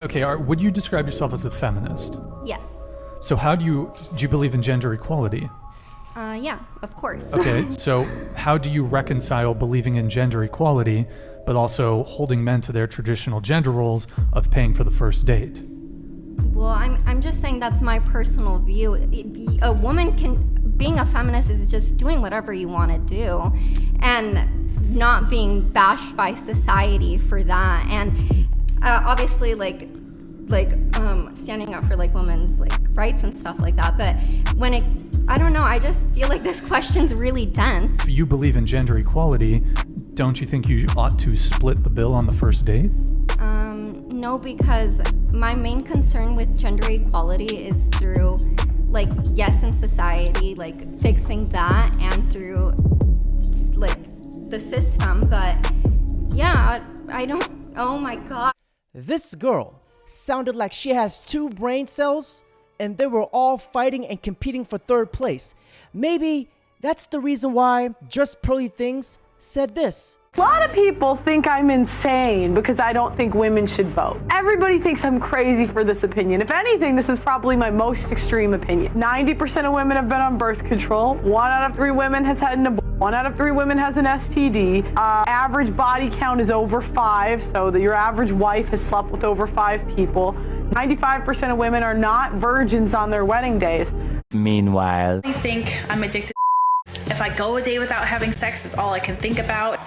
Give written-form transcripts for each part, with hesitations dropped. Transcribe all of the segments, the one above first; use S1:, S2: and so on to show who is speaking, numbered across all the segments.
S1: Okay, would you describe yourself as a feminist?
S2: Yes.
S1: So do you believe in gender equality?
S2: Yeah, of course.
S1: Okay, so how do you reconcile believing in gender equality, but also holding men to their traditional gender roles of paying for the first date?
S2: Well, I'm just saying that's my personal view. A woman being a feminist is just doing whatever you want to do and not being bashed by society for that. And obviously, standing up for women's rights and stuff like that. But I don't know, I just feel like this question's really dense.
S1: If you believe in gender equality, don't you think you ought to split the bill on the first date?
S2: No, because my main concern with gender equality is through, yes, in society, fixing that and through, the system. But, yeah, I don't, oh my God.
S3: This girl sounded like she has 2 brain cells and they were all fighting and competing for 3rd place. Maybe that's the reason why Just Pearly Things said this.
S4: A lot of people think I'm insane because I don't think women should vote. Everybody thinks I'm crazy for this opinion. If anything, this is probably my most extreme opinion. 90% of women have been on birth control. 1 out of 3 women has had an abortion. 1 out of 3 women has an STD. Average body count is over 5, so that your average wife has slept with over 5 people. 95% of women are not virgins on their wedding days.
S3: Meanwhile,
S5: I think I'm addicted to If I go a day without having sex, it's all I can think about.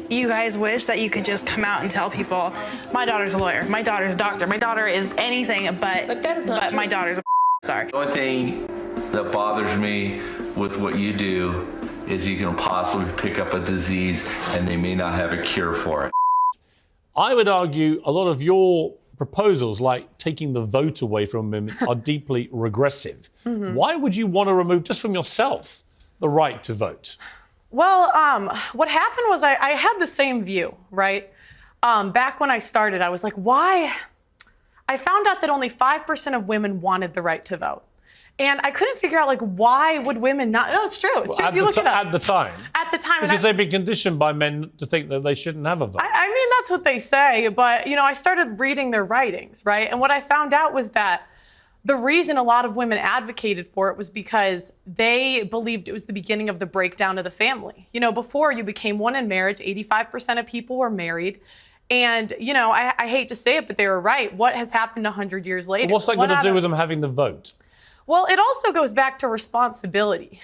S5: You guys wish that you could just come out and tell people, my daughter's a lawyer, my daughter's a doctor, my daughter is anything but my daughter's a sorry.
S6: The only thing that bothers me with what you do is you can possibly pick up a disease and they may not have a cure for it.
S7: I would argue a lot of your proposals, like taking the vote away from women, are deeply regressive. Why would you want to remove, just from yourself, the right to vote?
S4: Well, what happened was I had the same view, right? Back when I started, I was like, why? I found out that only 5% of women wanted the right to vote. And I couldn't figure out, why would women not? No, it's true. It's true. You look it up.
S7: At the time.
S4: At the time.
S7: Because they've been conditioned by men to think that they shouldn't have a vote.
S4: I mean, that's what they say. But, I started reading their writings, right? And what I found out was that the reason a lot of women advocated for it was because they believed it was the beginning of the breakdown of the family. Before you became one in marriage, 85% of people were married. And, I hate to say it, but they were right. What has happened 100 years later?
S7: Well, what's that going to do with them having the vote?
S4: Well, it also goes back to responsibility.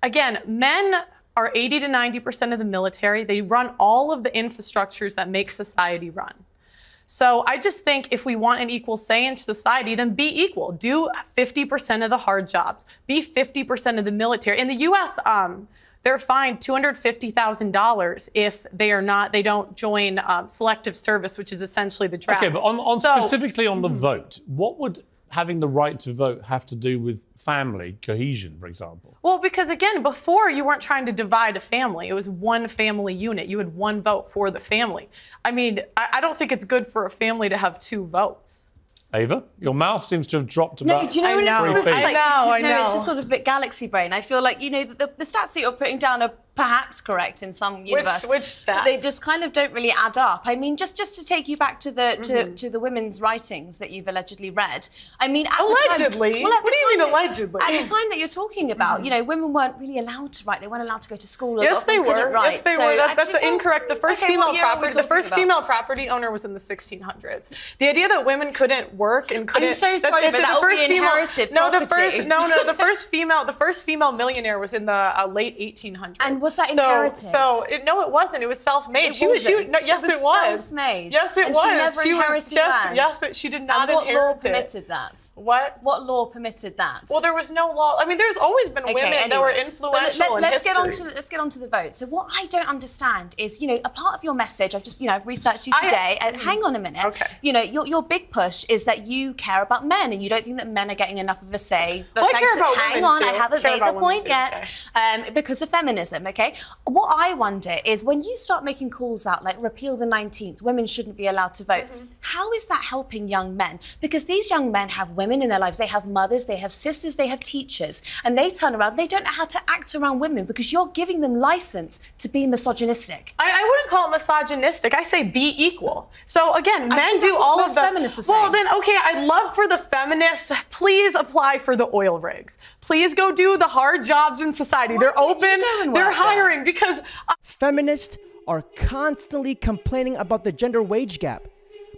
S4: Again, men are 80 to 90% of the military. They run all of the infrastructures that make society run. So I just think if we want an equal say in society, then be equal. Do 50% of the hard jobs. Be 50% of the military. In the U.S., they're fined $250,000 if they don't join selective service, which is essentially the draft.
S7: Okay, but specifically on the vote, what would having the right to vote have to do with family cohesion, for example?
S4: Well, because again, before you weren't trying to divide a family. It was one family unit. You had one vote for the family. I mean, I don't think it's good for a family to have 2 votes.
S7: Ava, your mouth seems to have dropped about.
S8: No, do you know when it's sort of
S4: I know.
S8: It's just sort of a bit galaxy brain. I feel like, the stats that you're putting down are perhaps correct in some universe.
S4: Which stats?
S8: They just kind of don't really add up. I mean, just to take you back to the to the women's writings that you've allegedly read. I mean,
S4: allegedly? What do you mean allegedly?
S8: At the time that you're talking about, women weren't really allowed to write. They weren't allowed to go to school.
S4: Yes, they were.
S8: Write.
S4: Yes, they were. That's incorrect. The first female property owner was in the 1600s. The idea that women couldn't work and couldn't.
S8: I'm so sorry, but that would be inherited property.
S4: The first female millionaire was in the late 1800s.
S8: And was that inherited?
S4: No, it wasn't. It was self-made.
S8: Yes, it was.
S4: Self-made. Yes, it
S8: and
S4: was.
S8: She never inherited land.
S4: Yes, she did not inherit it.
S8: What law permitted that?
S4: What?
S8: What law permitted that?
S4: Well, there was no law. I mean, there's always been women that were influential in history.
S8: Let's get on to the vote. So what I don't understand is, a part of your message, I've researched you today, and hang on a minute.
S4: Okay.
S8: Your big push is that you care about men and you don't think that men are getting enough of a say. But
S4: I care about women
S8: hang on,
S4: too.
S8: I haven't made the point yet. Because of feminism, okay? What I wonder is when you start making calls out like repeal the 19th, women shouldn't be allowed to vote, how is that helping young men? Because these young men have women in their lives, they have mothers, they have sisters, they have teachers, and they turn around, they don't know how to act around women because you're giving them license to be misogynistic.
S4: I wouldn't call it misogynistic. I say be equal. So again,
S8: I
S4: men
S8: think
S4: do
S8: that's what
S4: all of
S8: most
S4: the
S8: feminists are
S4: Well,
S8: saying.
S4: then okay, I'd love for the feminists, please apply for the oil rigs. Please go do the hard jobs in society. They're
S8: don't you
S4: open,
S8: go and
S4: they're
S8: work there?
S4: hiring because
S3: Feminists are constantly complaining about the gender wage gap,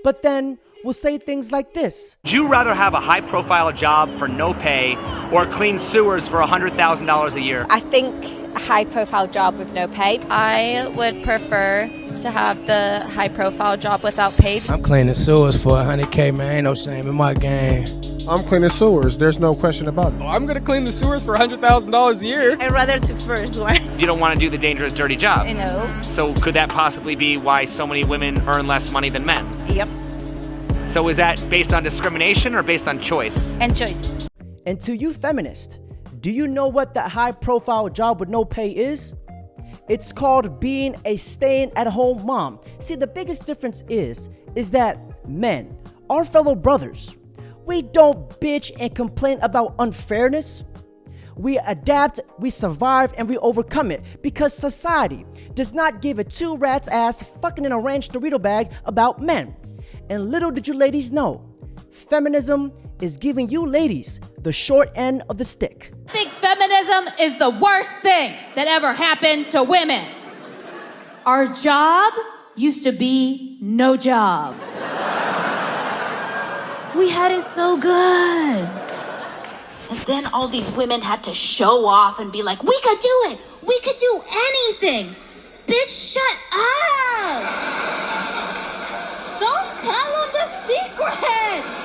S3: but then will say things like this.
S9: Would you rather have a high-profile job for no pay or clean sewers for $100,000 a year?
S10: I think a high-profile job with no pay.
S11: I would prefer to have the high-profile job without pay.
S12: I'm cleaning sewers for $100K, man. Ain't no shame in my game.
S13: I'm cleaning sewers. There's no question about it.
S14: I'm gonna clean the sewers for $100,000 a year.
S10: I'd rather to first one.
S9: You don't want to do the dangerous, dirty jobs.
S10: I know.
S9: So could that possibly be why so many women earn less money than men?
S10: Yep.
S9: So is that based on discrimination or based on choice?
S10: And choices.
S3: And to you feminists, do you know what that high-profile job with no pay is? It's called being a staying-at-home mom. See, the biggest difference is that men, our fellow brothers, we don't bitch and complain about unfairness. We adapt, we survive, and we overcome it because society does not give a two rats ass fucking in a ranch Dorito bag about men. And little did you ladies know, feminism is giving you ladies the short end of the stick.
S15: I think feminism is the worst thing that ever happened to women. Our job used to be no job. We had it so good. And then all these women had to show off and be like, we could do it. We could do anything. Bitch, shut up. Don't tell them the secrets.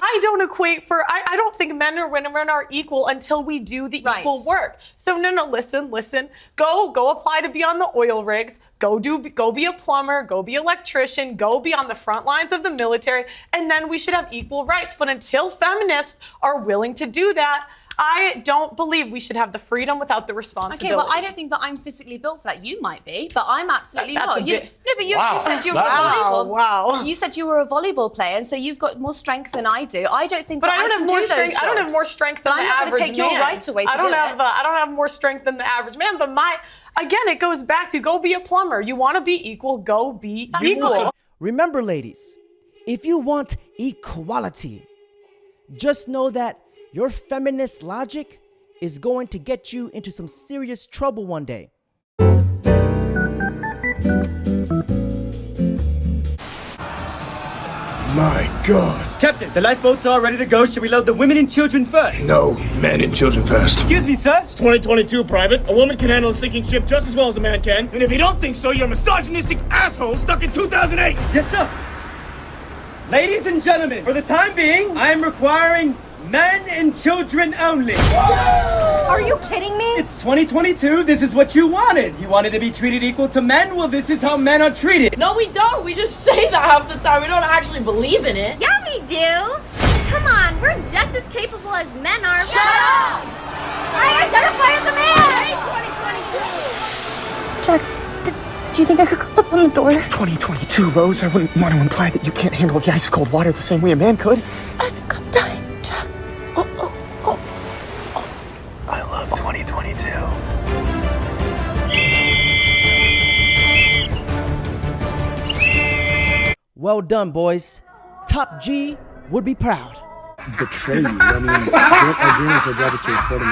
S4: I don't think men or women are equal until we do the equal work. So no, listen. Go apply to be on the oil rigs. Go be a plumber, go be an electrician, go be on the front lines of the military, and then we should have equal rights. But until feminists are willing to do that, I don't believe we should have the freedom without the responsibility.
S8: Okay, well, I don't think that I'm physically built for that. You might be, but I'm absolutely
S4: That's
S8: not.
S4: a bit-
S8: No, but you
S4: Wow.
S8: said you were
S4: Wow.
S8: You said you were a volleyball player, and so you've got more strength than I do. I don't think
S4: But
S8: that
S4: I don't
S8: can
S4: have more
S8: do
S4: strength.
S8: those
S4: I don't have
S8: jobs.
S4: more strength
S8: But
S4: than
S8: I'm
S4: the
S8: not
S4: average
S8: going to take your right away to
S4: I don't
S8: do
S4: have.
S8: it.
S4: I don't have more strength than the average man. But again, it goes back to go be a plumber. You want to be equal, go be equal.
S3: Remember, ladies, if you want equality, just know that your feminist logic is going to get you into some serious trouble one day.
S13: My God.
S16: Captain, the lifeboats are ready to go. Should we load the women and children first?
S13: No, men and children first.
S16: Excuse me, sir?
S17: It's 2022, Private. A woman can handle a sinking ship just as well as a man can. And if you don't think so, you're a misogynistic asshole stuck in 2008.
S16: Yes, sir. Ladies and gentlemen, for the time being, I am requiring men and children only.
S2: Are you kidding me?
S16: It's 2022. This is what you wanted. You wanted to be treated equal to men? Well, this is how men are treated.
S18: No, we don't. We just say that half the time. We don't actually believe in it.
S2: Yeah, we do. Come on, we're just as capable as men are.
S18: Shut up!
S2: I identify as a man!
S18: Hey, 2022!
S10: Jack, do you think I could come up on the door?
S13: It's 2022, Rose. I wouldn't want to imply that you can't handle the ice cold water the same way a man could.
S10: I think I'm dying, Jack.
S13: I love 2022.
S3: Well done, boys. Top G would be proud.
S13: Betray you. I mean, our dreams are job is to report on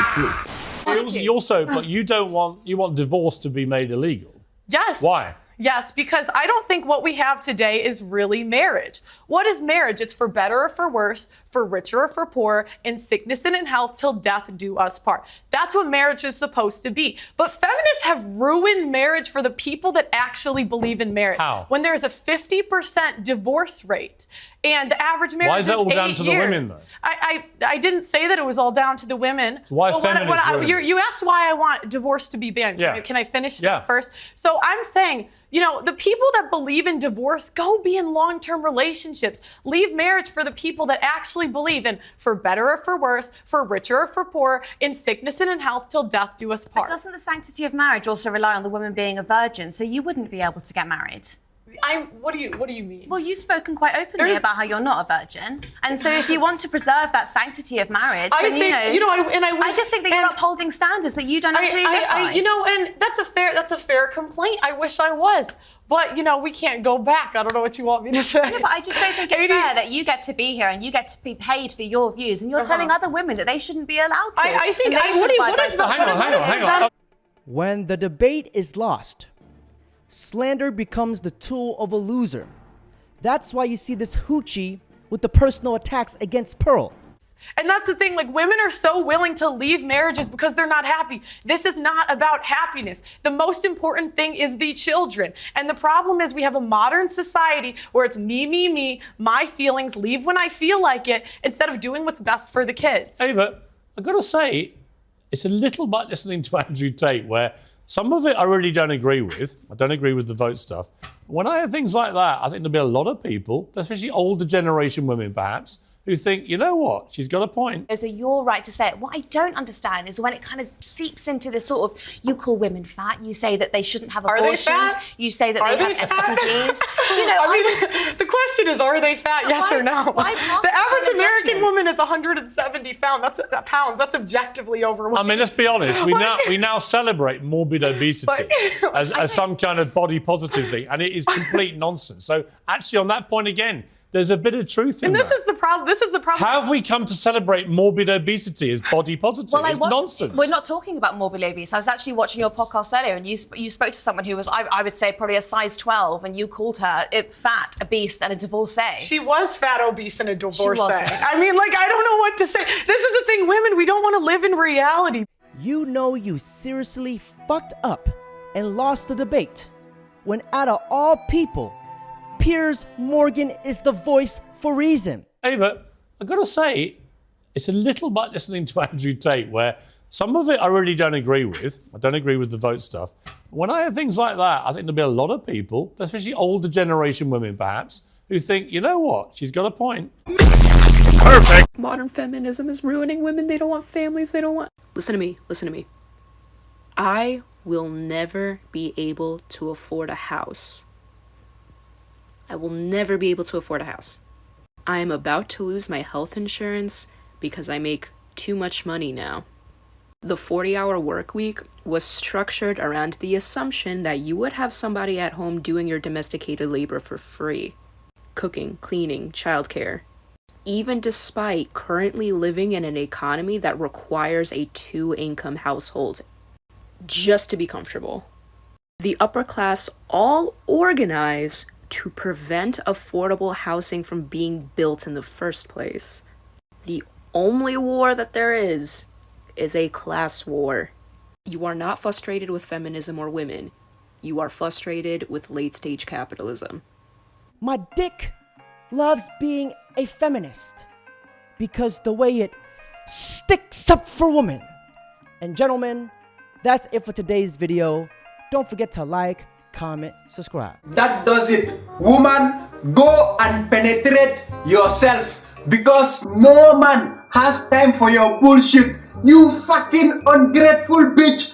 S13: the truth.
S7: You also, but you want divorce to be made illegal.
S4: Yes.
S7: Why?
S4: Yes, because I don't think what we have today is really marriage. What is marriage? It's for better or for worse, for richer or for poorer, in sickness and in health, till death do us part. That's what marriage is supposed to be. But feminists have ruined marriage for the people that actually believe in marriage.
S7: How?
S4: When there's a 50% divorce rate and the average marriage
S7: Why is that all
S4: 8
S7: down to the
S4: years.
S7: women, though?
S4: I didn't say that it was all down to the women.
S7: So why
S4: But
S7: feminists ruin it?
S4: you asked why I want divorce to be banned.
S7: Yeah.
S4: Can I finish
S7: Yeah.
S4: that first? So I'm saying You know, the people that believe in divorce, go be in long-term relationships. Leave marriage for the people that actually believe in, for better or for worse, for richer or for poorer, in sickness and in health, till death do us part.
S8: But doesn't the sanctity of marriage also rely on the woman being a virgin, so you wouldn't be able to get married?
S4: What do you mean?
S8: Well, you've spoken quite openly about how you're not a virgin, and so if you want to preserve that sanctity of marriage, then I just think that you're upholding standards that you don't actually live by.
S4: You know, and that's a fair complaint. I wish I was. But, you know, we can't go back. I don't know what you want me to say.
S8: Yeah, but I just don't think it's fair that you get to be here and you get to be paid for your views, and you're telling other women that they shouldn't be allowed to.
S4: I think, hang on.
S3: When the debate is lost, slander becomes the tool of a loser. That's why you see this hoochie with the personal attacks against Pearl.
S4: And that's the thing, like, women are so willing to leave marriages because they're not happy. This is not about happiness. The most important thing is the children. And the problem is we have a modern society where it's me, my feelings, leave when I feel like it, instead of doing what's best for the kids.
S7: Ava, I've got to say, it's a little bit listening to Andrew Tate, where some of it I really don't agree with. I don't agree with the vote stuff. When I hear things like that, I think there'll be a lot of people, especially older generation women perhaps, who think, you know what, she's got a point.
S8: So you're right to say it. What I don't understand is when it kind of seeps into this sort of, you call women fat, you say that they shouldn't have abortions, you say that they have STDs. You know,
S4: I mean, the question is, are they fat, yes or no? The average American woman is 170 pounds. That's objectively overweight.
S7: I mean, let's be honest, we now celebrate morbid obesity as some kind of body positive thing, and it is complete nonsense. So actually on that point again, there's a bit of truth in that.
S4: And this is the problem.
S7: How have we come to celebrate morbid obesity as body positive?
S8: Well,
S7: it's nonsense.
S8: We're not talking about morbid obese. I was actually watching your podcast earlier, and you spoke to someone who was, I would say, probably a size 12, and you called her fat, obese, and a divorcee.
S4: She was fat, obese, and a divorcee.
S8: wasn't.
S4: I mean, like, I don't know what to say. This is the thing, women, we don't want to live in reality.
S3: You know you seriously fucked up and lost the debate when out of all people, Piers Morgan is the voice for reason.
S7: Ava, I've got to say, it's a little bit listening to Andrew Tate, where some of it I really don't agree with. I don't agree with the vote stuff. When I hear things like that, I think there'll be a lot of people, especially older generation women perhaps, who think, you know what, she's got a point.
S19: Perfect. Modern feminism is ruining women. They don't want families. They don't want... Listen to me. I will never be able to afford a house. I will never be able to afford a house. I am about to lose my health insurance because I make too much money now. The 40-hour work week was structured around the assumption that you would have somebody at home doing your domesticated labor for free. Cooking, cleaning, childcare. Even despite currently living in an economy that requires a 2-income household just to be comfortable. The upper class all organize to prevent affordable housing from being built in the first place. The only war that there is a class war. You are not frustrated with feminism or women. You are frustrated with late-stage capitalism.
S3: My dick loves being a feminist because the way it sticks up for women. And gentlemen, that's it for today's video. Don't forget to like, comment, subscribe.
S20: That does it. Woman, go and penetrate yourself because no man has time for your bullshit. You fucking ungrateful bitch.